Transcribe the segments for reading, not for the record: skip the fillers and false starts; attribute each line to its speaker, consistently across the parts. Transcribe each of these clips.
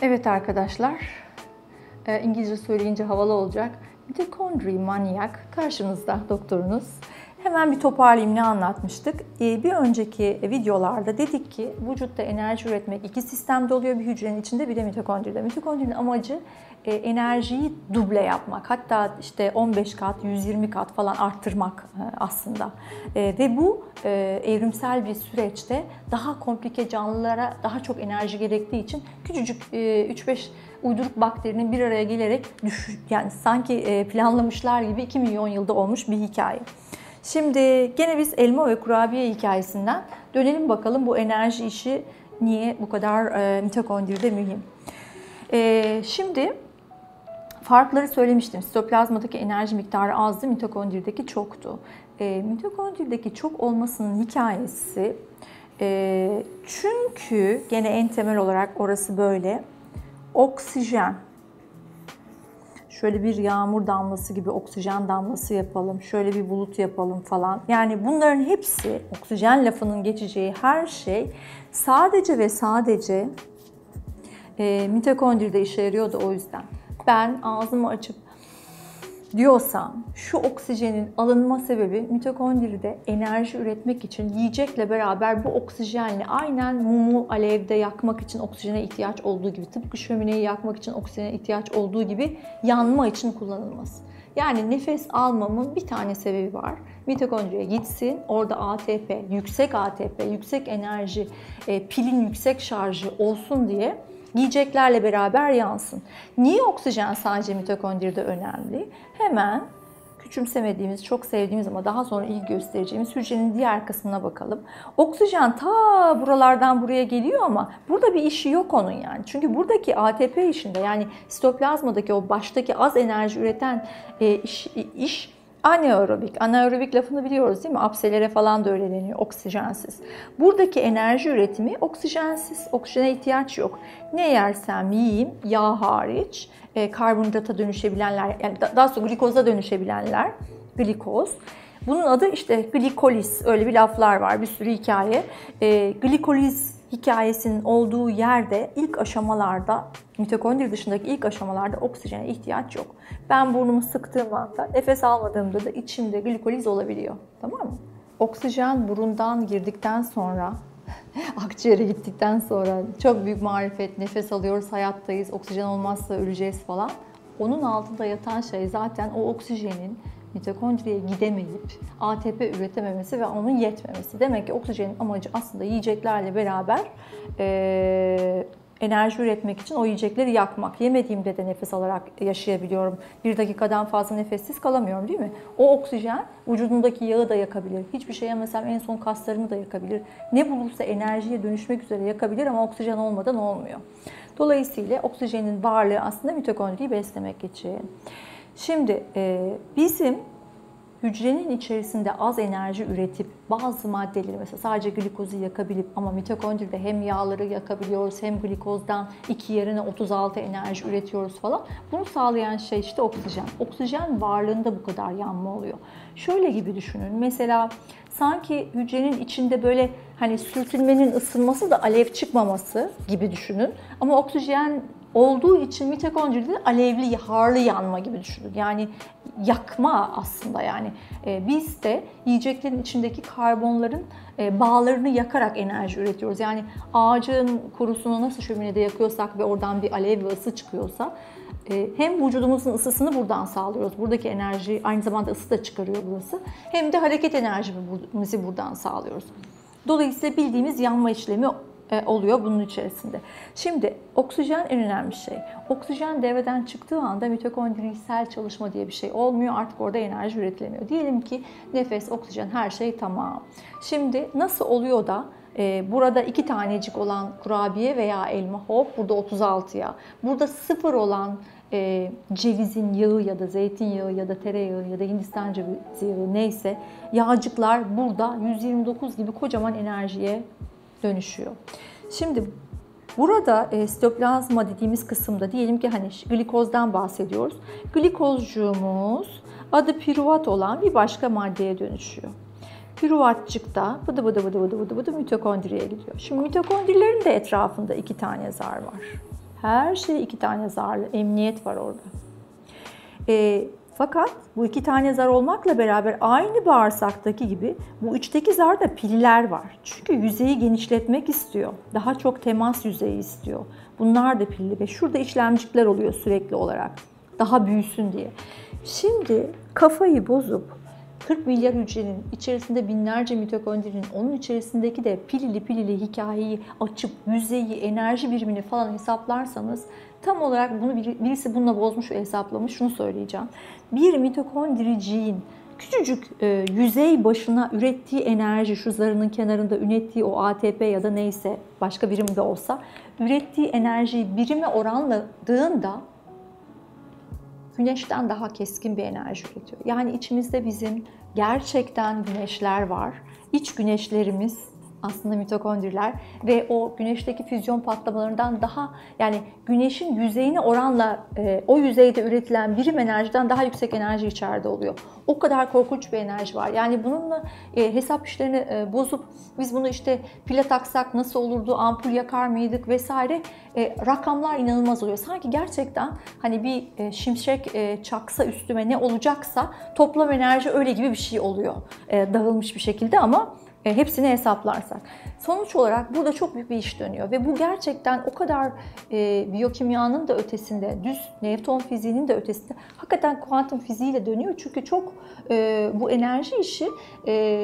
Speaker 1: Evet arkadaşlar, İngilizce söyleyince havalı olacak. Mitokondri manyak karşınızda doktorunuz. Hemen bir toparlayayım, ne anlatmıştık? Bir önceki videolarda dedik ki vücutta enerji üretmek iki sistemde oluyor. Bir hücrenin içinde, bir de mitokondride. Mitokondrinin amacı enerjiyi duble yapmak. Hatta işte 15 kat, 120 kat falan arttırmak aslında. Ve bu evrimsel bir süreçte daha komplike canlılara daha çok enerji gerektiği için küçücük 3-5 uyduruk bakterinin bir araya gelerek yani sanki planlamışlar gibi 2 milyon yılda olmuş bir hikaye. Şimdi gene biz elma ve kurabiye hikayesinden dönelim bakalım, bu enerji işi niye bu kadar mitokondride mühim. Şimdi farkları söylemiştim. Sitoplazmadaki enerji miktarı azdı, mitokondrideki çoktu. Mitokondrideki çok olmasının hikayesi çünkü gene en temel olarak orası böyle. Oksijen. Şöyle bir yağmur damlası gibi oksijen damlası yapalım. Şöyle bir bulut yapalım falan. Yani bunların hepsi, oksijen lafının geçeceği her şey sadece ve sadece mitokondride işe yarıyordu o yüzden. Ben ağzımı açıp diyorsam şu oksijenin alınma sebebi mitokondride enerji üretmek için yiyecekle beraber bu oksijenle aynen mumu alevde yakmak için oksijene ihtiyaç olduğu gibi, tıpkı şömineyi yakmak için oksijene ihtiyaç olduğu gibi yanma için kullanılması. Yani nefes almamın bir tane sebebi var. Mitokondriye gitsin, orada ATP, yüksek enerji, pilin yüksek şarjı olsun diye yiyeceklerle beraber yansın. Niye oksijen sadece mitokondride önemli? Hemen küçümsemediğimiz, çok sevdiğimiz ama daha sonra ilgi göstereceğimiz hücrenin diğer kısmına bakalım. Oksijen ta buralardan buraya geliyor ama burada bir işi yok onun yani. Çünkü buradaki ATP işinde, yani sitoplazmadaki o baştaki az enerji üreten iş anaerobik. Anaerobik lafını biliyoruz değil mi? Apselere falan da öyle deniyor. Oksijensiz. Buradaki enerji üretimi oksijensiz. Oksijene ihtiyaç yok. Ne yersem yiyeyim, yağ hariç, karbonhidrata dönüşebilenler, yani daha sonra glikoza dönüşebilenler, glikoz. Bunun adı işte glikoliz. Öyle bir laflar var, bir sürü hikaye. Glikoliz hikayesinin olduğu yerde ilk aşamalarda, mitokondri dışındaki ilk aşamalarda oksijene ihtiyaç yok. Ben burnumu sıktığım anda, nefes almadığımda da içimde glikoliz olabiliyor. Tamam mı? Oksijen burundan girdikten sonra, akciğere gittikten sonra çok büyük marifet, nefes alıyoruz, hayattayız, oksijen olmazsa öleceğiz falan. Onun altında yatan şey zaten o oksijenin mitokondriye gidemeyip ATP üretememesi ve onun yetmemesi. Demek ki oksijenin amacı aslında yiyeceklerle beraber enerji üretmek için o yiyecekleri yakmak. Yemediğimde de nefes alarak yaşayabiliyorum. 1 dakikadan fazla nefessiz kalamıyorum değil mi? O oksijen vücudumdaki yağı da yakabilir. Hiçbir şey yemesem en son kaslarımı da yakabilir. Ne bulursa enerjiye dönüşmek üzere yakabilir ama oksijen olmadan olmuyor. Dolayısıyla oksijenin varlığı aslında mitokondriyi beslemek için. Şimdi bizim hücrenin içerisinde az enerji üretip bazı maddeleri, mesela sadece glikozu yakabilip ama mitokondride hem yağları yakabiliyoruz hem glikozdan 2 yerine 36 enerji üretiyoruz falan. Bunu sağlayan şey işte oksijen. Oksijen varlığında bu kadar yanma oluyor. Şöyle gibi düşünün. Mesela sanki hücrenin içinde böyle hani sürtünmenin ısınması da alev çıkmaması gibi düşünün. Ama oksijen olduğu için mitokondride alevli, harlı yanma gibi düşünün. Yani yakma aslında yani. Biz de yiyeceklerin içindeki karbonların bağlarını yakarak enerji üretiyoruz. Yani ağacın kurusunu nasıl şöminede yakıyorsak ve oradan bir alev ve ısı çıkıyorsa hem vücudumuzun ısısını buradan sağlıyoruz. Buradaki enerji aynı zamanda ısı da çıkarıyor burası. Hem de hareket enerjimizi buradan sağlıyoruz. Dolayısıyla bildiğimiz yanma işlemi oluyor bunun içerisinde. Şimdi oksijen en önemli şey. Oksijen devreden çıktığı anda mitokondriyal çalışma diye bir şey olmuyor. Artık orada enerji üretilemiyor. Diyelim ki nefes, oksijen, her şey tamam. Şimdi nasıl oluyor da burada 2 tanecik olan kurabiye veya elma, hop burada 36'ya. Burada 0 olan cevizin yağı ya da zeytinyağı ya da tereyağı ya da Hindistan cevizi yağı neyse, yağcıklar burada 129 gibi kocaman enerjiye dönüşüyor. Şimdi burada sitoplazma dediğimiz kısımda diyelim ki hani glikozdan bahsediyoruz. Glikozcuğumuz adı piruvat olan bir başka maddeye dönüşüyor. Piruvatçık da bıdı bıdı mitokondriye gidiyor. Şimdi mitokondrilerin de etrafında 2 tane zar var. Her şey 2 tane zarlı. Emniyet var orada. Fakat bu 2 tane zar olmakla beraber aynı bağırsaktaki gibi bu içteki zarda piller var. Çünkü yüzeyi genişletmek istiyor. Daha çok temas yüzeyi istiyor. Bunlar da pilli ve şurada işlemcikler oluyor sürekli olarak. Daha büyüsün diye. Şimdi kafayı bozup 40 milyar hücrenin içerisinde binlerce mitokondrinin, onun içerisindeki de pilili hikayeyi açıp yüzeyi, enerji birimini falan hesaplarsanız tam olarak bunu birisi bununla bozmuş ve hesaplamış. Şunu söyleyeceğim. Bir mitokondriciğin küçücük yüzey başına ürettiği enerji, şu zarının kenarında ürettiği o ATP ya da neyse başka birim de olsa ürettiği enerjiyi birime oranladığında Güneşten daha keskin bir enerji üretiyor. Yani içimizde bizim gerçekten güneşler var. İç güneşlerimiz aslında mitokondriler ve o güneşteki füzyon patlamalarından daha, yani güneşin yüzeyine oranla o yüzeyde üretilen birim enerjiden daha yüksek enerji içeride oluyor. O kadar korkunç bir enerji var. Yani bununla hesap işlerini bozup biz bunu işte pile taksak nasıl olurdu, ampul yakar mıydık vesaire, rakamlar inanılmaz oluyor. Sanki gerçekten hani bir şimşek çaksa üstüme ne olacaksa toplam enerji öyle gibi bir şey oluyor. Dağılmış bir şekilde ama hepsini hesaplarsak. Sonuç olarak burada çok büyük bir iş dönüyor ve bu gerçekten o kadar biyokimyanın da ötesinde, düz Newton fiziğinin de ötesinde, hakikaten kuantum fiziğiyle dönüyor. Çünkü çok bu enerji işi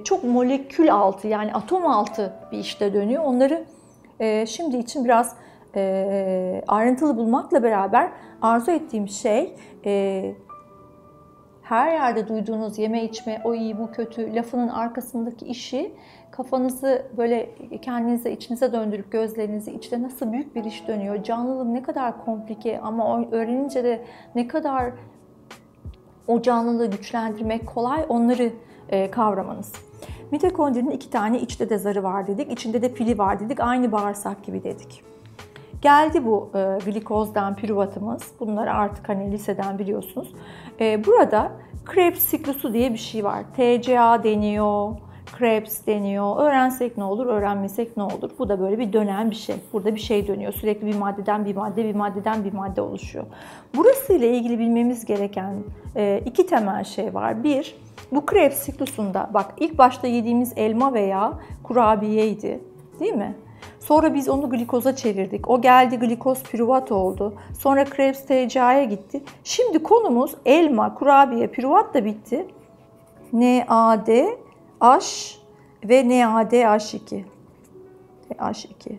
Speaker 1: çok molekül altı, yani atom altı bir işte dönüyor. Onları şimdi için biraz ayrıntılı bulmakla beraber arzu ettiğim şey, her yerde duyduğunuz yeme içme, o iyi bu kötü lafının arkasındaki işi kafanızı böyle kendinize, içinize döndürüp gözlerinizi, içte nasıl büyük bir iş dönüyor, canlılık ne kadar komplike ama öğrenince de ne kadar o canlılığı güçlendirmek kolay, onları kavramanız. Mitokondrinin 2 tane içte de zarı var dedik, içinde de pili var dedik, aynı bağırsak gibi dedik. Geldi bu glikozdan pürüvatımız. Bunları artık hani liseden biliyorsunuz. Burada Krebs siklusu diye bir şey var. TCA deniyor, Krebs deniyor. Öğrensek ne olur, öğrenmesek ne olur? Bu da böyle bir dönen bir şey. Burada bir şey dönüyor. Sürekli bir maddeden bir madde, bir maddeden bir madde oluşuyor. Burası ile ilgili bilmemiz gereken 2 temel şey var. Bir, bu Krebs siklusunda, bak ilk başta yediğimiz elma veya kurabiyeydi, değil mi? Sonra biz onu glikoza çevirdik. O geldi, glikoz pürüvat oldu. Sonra Krebs TCA'ya gitti. Şimdi konumuz elma, kurabiye, pürüvat da bitti. NADH ve NADH2. H2.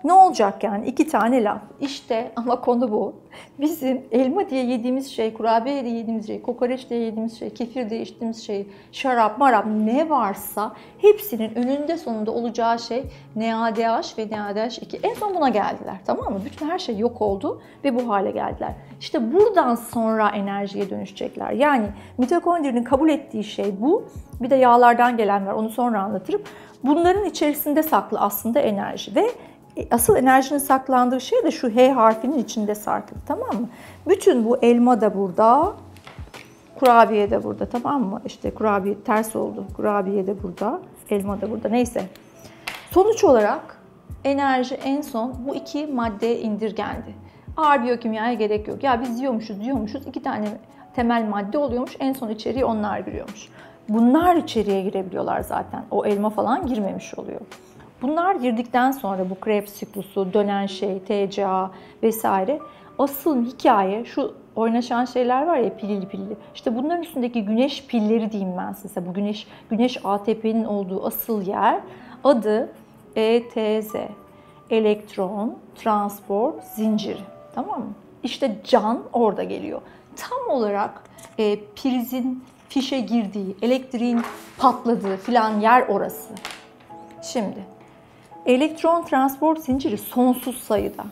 Speaker 1: Ne olacak yani? 2 tane laf. İşte ama konu bu. Bizim elma diye yediğimiz şey, kurabiye diye yediğimiz şey, kokoreç diye yediğimiz şey, kefir diye içtiğimiz şey, şarap, marap ne varsa hepsinin önünde sonunda olacağı şey NADH ve NADH2. En son buna geldiler, tamam mı? Bütün her şey yok oldu ve bu hale geldiler. İşte buradan sonra enerjiye dönüşecekler. Yani mitokondrinin kabul ettiği şey bu. Bir de yağlardan gelen var, onu sonra anlatırım. Bunların içerisinde saklı aslında enerji ve asıl enerjinin saklandığı şey de şu H harfinin içinde saklı, tamam mı? Bütün bu elma da burada, kurabiye de burada, tamam mı? İşte kurabiye ters oldu, kurabiye de burada, elma da burada, neyse. Sonuç olarak enerji en son bu 2 maddeye indirgendi. Ağır biyokimyaya gerek yok. Ya biz yiyormuşuz, 2 tane temel madde oluyormuş, en son içeriye onlar giriyormuş. Bunlar içeriye girebiliyorlar zaten, o elma falan girmemiş oluyor. Bunlar girdikten sonra bu Krebs siklusu, dönen şey, TCA vesaire, asıl hikaye şu oynaşan şeyler var ya, pilli. İşte bunların üstündeki güneş pilleri diyeyim ben size. Bu güneş ATP'nin olduğu asıl yer, adı ETZ. Elektron transport zinciri. Tamam mı? İşte can orada geliyor. Tam olarak prizin fişe girdiği, elektriğin patladığı filan yer orası. Şimdi elektron transport zinciri sonsuz sayıda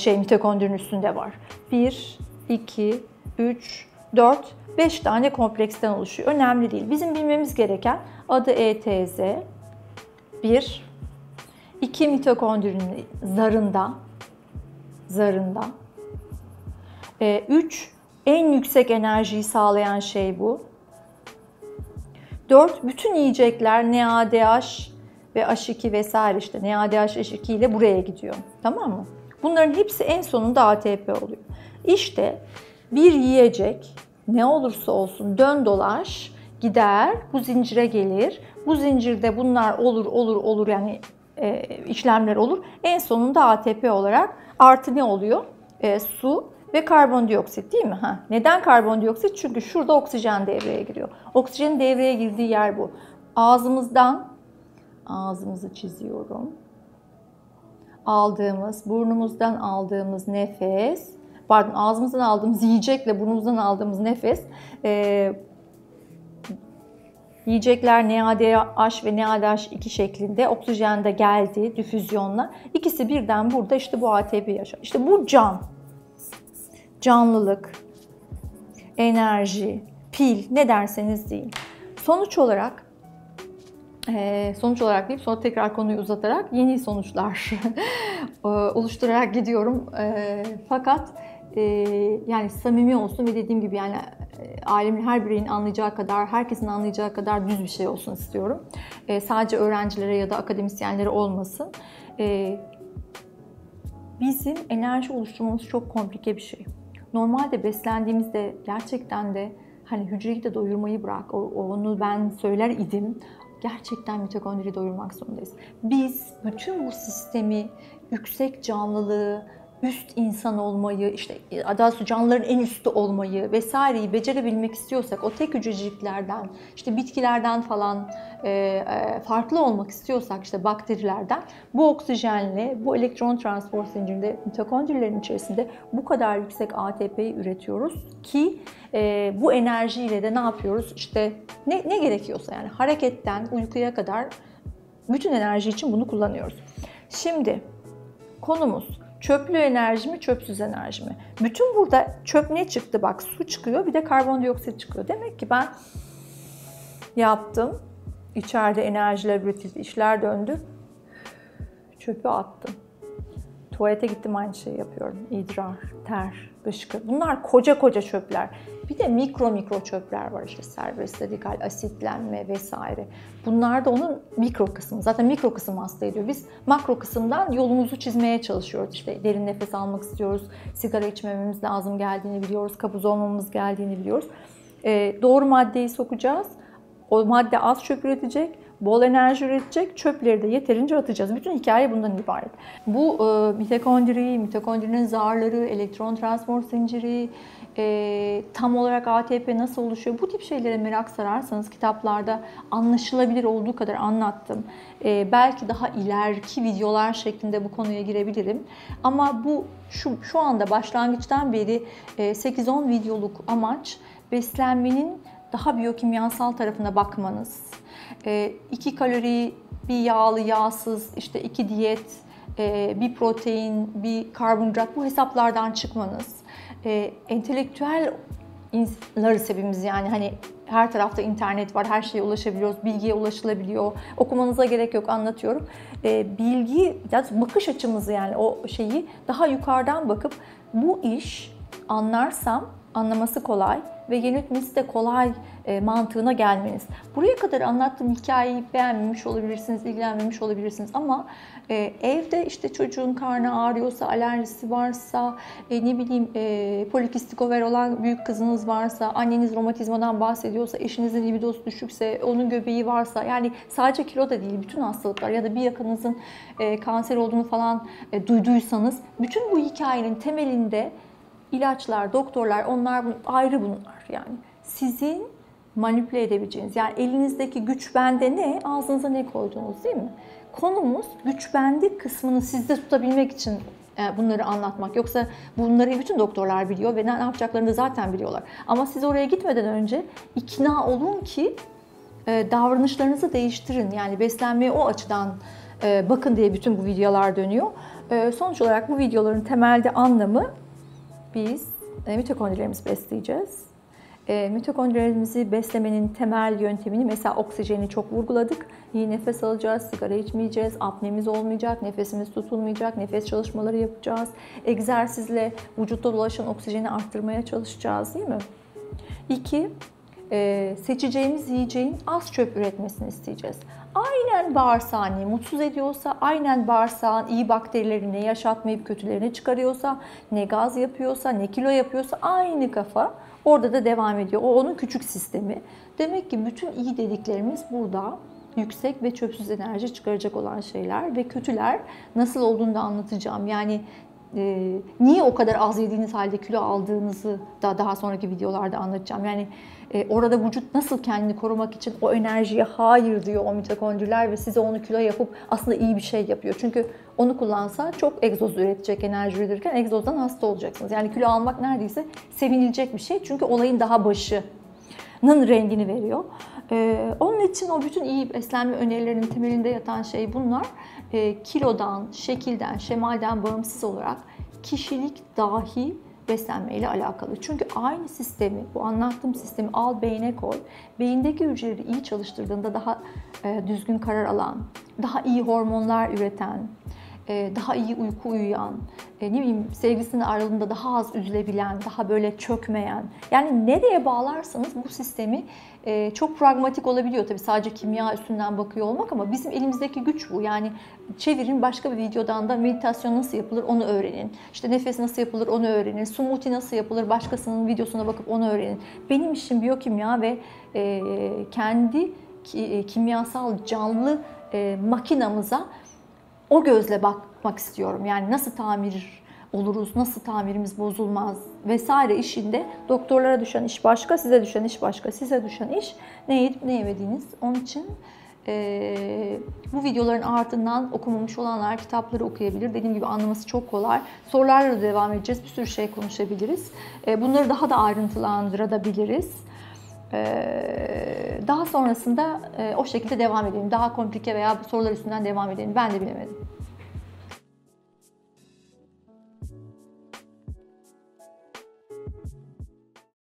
Speaker 1: mitokondrinin üstünde var. 1, 2, 3, 4, 5 tane kompleksten oluşuyor. Önemli değil. Bizim bilmemiz gereken adı ETZ. 1, 2 mitokondrinin zarında. 3, en yüksek enerjiyi sağlayan şey bu. 4, bütün yiyecekler NADH ve H2 vesaire, işte NADH, H2 ile buraya gidiyor. Tamam mı? Bunların hepsi en sonunda ATP oluyor. İşte bir yiyecek ne olursa olsun dön dolaş gider, bu zincire gelir. Bu zincirde bunlar olur yani işlemler olur. En sonunda ATP olarak artı ne oluyor? Su ve karbondioksit değil mi? Neden karbondioksit? Çünkü şurada oksijen devreye giriyor. Oksijenin devreye girdiği yer bu. Ağzımızı çiziyorum. Burnumuzdan aldığımız nefes, ağzımızdan aldığımız yiyecekle burnumuzdan aldığımız nefes, yiyecekler NADH ve NADH2 şeklinde oksijende geldi difüzyonla. İkisi birden burada işte bu ATP yaşar. İşte bu canlılık, enerji, pil ne derseniz deyin. Sonuç olarak deyip sonra tekrar konuyu uzatarak yeni sonuçlar oluşturarak gidiyorum. Fakat yani samimi olsun ve dediğim gibi yani alemin her bireyin anlayacağı kadar, herkesin anlayacağı kadar düz bir şey olsun istiyorum. Sadece öğrencilere ya da akademisyenlere olmasın. Bizim enerji oluşturmamız çok komplike bir şey. Normalde beslendiğimizde gerçekten de hani hücreyi de doyurmayı bırak, onu ben söyler idim. Gerçekten mitokondriyi doyurmak zorundayız. Biz bütün bu sistemi, yüksek canlılığı, üst insan olmayı, işte daha doğrusu canlıların en üstü olmayı vesaireyi becerebilmek istiyorsak, o tek hücreciklerden, işte bitkilerden falan farklı olmak istiyorsak, işte bakterilerden, bu oksijenle, bu elektron transport zincirinde, mitokondrilerin içerisinde bu kadar yüksek ATP'yi üretiyoruz ki bu enerjiyle de ne yapıyoruz? İşte ne gerekiyorsa yani hareketten uykuya kadar bütün enerji için bunu kullanıyoruz. Şimdi konumuz çöplü enerji mi, çöpsüz enerji mi? Bütün burada çöp ne çıktı? Bak su çıkıyor, bir de karbondioksit çıkıyor. Demek ki ben yaptım, içeride enerjiler üretildi, işler döndü, çöpü attım. Tuvalete gittim, aynı şeyi yapıyorum. İdrar, ter, dışkı. Bunlar koca çöpler. Bir de mikro çöpler var, işte serbest radikal, asitlenme vesaire. Bunlar da onun mikro kısmı. Zaten mikro kısım hasta ediyor. Biz makro kısımdan yolumuzu çizmeye çalışıyoruz. İşte derin nefes almak istiyoruz. Sigara içmememiz lazım geldiğini biliyoruz. Kabız olmamamız geldiğini biliyoruz. Doğru maddeyi sokacağız. O madde az çöp üretecek. Bol enerji üretecek, çöpleri de yeterince atacağız. Bütün hikaye bundan ibaret. Bu mitokondrinin zarları, elektron transport zinciri, tam olarak ATP nasıl oluşuyor? Bu tip şeylere merak sararsanız kitaplarda anlaşılabilir olduğu kadar anlattım. Belki daha ileriki videolar şeklinde bu konuya girebilirim. Ama bu şu anda başlangıçtan beri 8-10 videoluk amaç beslenmenin daha biyokimyasal tarafına bakmanız. 2 kalori, bir yağlı, yağsız, işte 2 diyet, bir protein, bir karbonhidrat, bu hesaplardan çıkmanız. Entelektüel larız hepimiz, yani hani her tarafta internet var, her şeye ulaşabiliyoruz, bilgiye ulaşılabiliyor. Okumanıza gerek yok, anlatıyorum. Bilgi, bakış açımızı, yani o şeyi daha yukarıdan bakıp bu iş anlarsam anlaması kolay ve yönetmesi de kolay mantığına gelmeniz. Buraya kadar anlattığım hikayeyi beğenmemiş olabilirsiniz, ilgilenmemiş olabilirsiniz ama evde işte çocuğun karnı ağrıyorsa, alerjisi varsa, polikistik over olan büyük kızınız varsa, anneniz romatizmadan bahsediyorsa, eşinizin libidosu düşükse, onun göbeği varsa, yani sadece kilo da değil, bütün hastalıklar ya da bir yakınınızın kanser olduğunu falan duyduysanız, bütün bu hikayenin temelinde İlaçlar, doktorlar, onlar ayrı bunlar yani. Sizin manipüle edebileceğiniz, yani elinizdeki güç bende ne? Ağzınıza ne koydunuz, değil mi? Konumuz güç bende kısmını sizde tutabilmek için bunları anlatmak. Yoksa bunları bütün doktorlar biliyor ve ne yapacaklarını da zaten biliyorlar. Ama siz oraya gitmeden önce ikna olun ki davranışlarınızı değiştirin. Yani beslenmeye o açıdan bakın diye bütün bu videolar dönüyor. Sonuç olarak bu videoların temelde anlamı, biz mitokondrilerimizi besleyeceğiz. Mitokondrilerimizi beslemenin temel yöntemini, mesela oksijeni çok vurguladık. İyi nefes alacağız, sigara içmeyeceğiz, apnemiz olmayacak, nefesimiz tutulmayacak, nefes çalışmaları yapacağız. Egzersizle vücutta dolaşan oksijeni arttırmaya çalışacağız, değil mi? 2. Seçeceğimiz yiyeceğin az çöp üretmesini isteyeceğiz. aynen bağırsağını ne mutsuz ediyorsa, aynen bağırsağın iyi bakterileri ne yaşatmayıp kötülerini çıkarıyorsa, ne gaz yapıyorsa, ne kilo yapıyorsa aynı kafa orada da devam ediyor. O onun küçük sistemi. Demek ki bütün iyi dediklerimiz burada yüksek ve çöpsüz enerji çıkaracak olan şeyler ve kötüler nasıl olduğunu da anlatacağım. Yani niye o kadar az yediğiniz halde kilo aldığınızı da daha sonraki videolarda anlatacağım. Yani orada vücut nasıl kendini korumak için o enerjiye hayır diyor o mitokondriler ve size onu kilo yapıp aslında iyi bir şey yapıyor. Çünkü onu kullansa çok egzoz üretecek, enerji üretirken egzozdan hasta olacaksınız. Yani kilo almak neredeyse sevinilecek bir şey. Çünkü olayın daha başının rengini veriyor. Onun için o bütün iyi beslenme önerilerinin temelinde yatan şey bunlar. Kilodan, şekilden, şemalden bağımsız olarak kişilik dahi beslenmeyle alakalı. Çünkü aynı sistemi, bu anlattığım sistemi al beyne koy. Beyindeki hücreleri iyi çalıştırdığında daha düzgün karar alan, daha iyi hormonlar üreten, daha iyi uyku uyuyan, ne bileyim sevgisinin ayrılığında daha az üzülebilen, daha böyle çökmeyen. Yani nereye bağlarsanız bu sistemi çok pragmatik olabiliyor. Tabii sadece kimya üstünden bakıyor olmak ama bizim elimizdeki güç bu. Yani çevirin başka bir videodan da meditasyon nasıl yapılır onu öğrenin. İşte nefes nasıl yapılır onu öğrenin. Smoothie nasıl yapılır başkasının videosuna bakıp onu öğrenin. Benim işim biyokimya ve kendi kimyasal canlı makinamıza o gözle bakmak istiyorum. Yani nasıl tamir oluruz, nasıl tamirimiz bozulmaz vesaire işinde doktorlara düşen iş başka, size düşen iş başka. Size düşen iş ne yedip ne yemediğiniz. Onun için bu videoların ardından okumamış olanlar kitapları okuyabilir. Dediğim gibi anlaması çok kolay. Sorularla da devam edeceğiz. Bir sürü şey konuşabiliriz. Bunları daha da ayrıntılandırabiliriz. Daha sonrasında o şekilde devam edelim. Daha komplike veya sorular üstünden devam edelim. Ben de bilemedim.